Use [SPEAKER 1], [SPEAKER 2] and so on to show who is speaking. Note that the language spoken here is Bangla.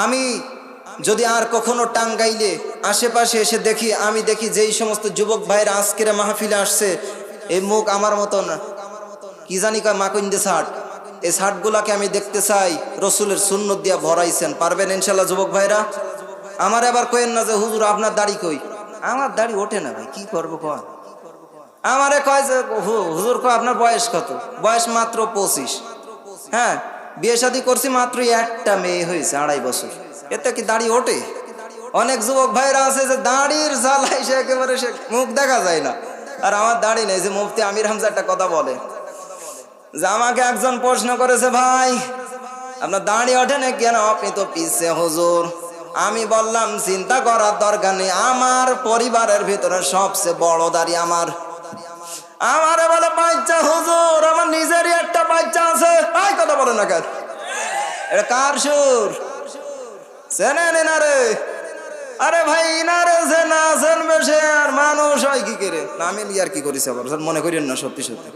[SPEAKER 1] আমি যদি আর কখনো টাঙ্গাইলে আশেপাশে এসে দেখি, আমি দেখি যেই সমস্ত যুবক ভাইরা আজকের মাহফিলে আসছে, এই মুখ আমার মতন কি জানি কয় মাকুন্দে শার্ট, এই শার্টগুলাকে আমি দেখতে চাই রসুলের সুন্নত দিয়া ভরাইছেন। পারবেন ইনশাল্লাহ যুবক ভাইরা? আমার এবার কইেন না যে হুজুর আপনার দাড়ি কই। আমার দাড়ি ওঠে না ভাই, কি করবো কয়। আমারে কয় যে হুজুর কয় আপনার বয়স কত? বয়স মাত্র 25। হ্যাঁ, বিয়ে শাদী করছি মাত্র একটা মেয়ে হয়েছে, 2.5 বছর। এতে কি দাড়ি ওঠে? অনেক যুবক ভাইরা আছে যে দাড়ির জ্বালাই সে একেবারে সে মুখ দেখা যায় না। আর আমার দাড়ি নেই। যে মুফতি আমির হামজা একটা কথা বলে যে আমাকে একজন প্রশ্ন করেছে, ভাই আপনার দাড়ি ওঠে না কেন? আপনি তো পিছে হুজুর। আমি বললাম চিন্তা করার দরকার নেই, আমার পরিবারের ভিতরে সবচেয়ে বড় দাড়ি আমার। আমারে বলে বাচ্চা হুজুর, আমার নিজেরই একটা বাচ্চা আছে। এই কথা বলে না কেন? এটা কার সুর? চেনেন এনারে? আরে ভাই ইনারে যে না জানবে সে আর মানুষ হয় কি করে? না আমি আর কি করেছি আবার মনে করেন না, সত্যি সত্যি।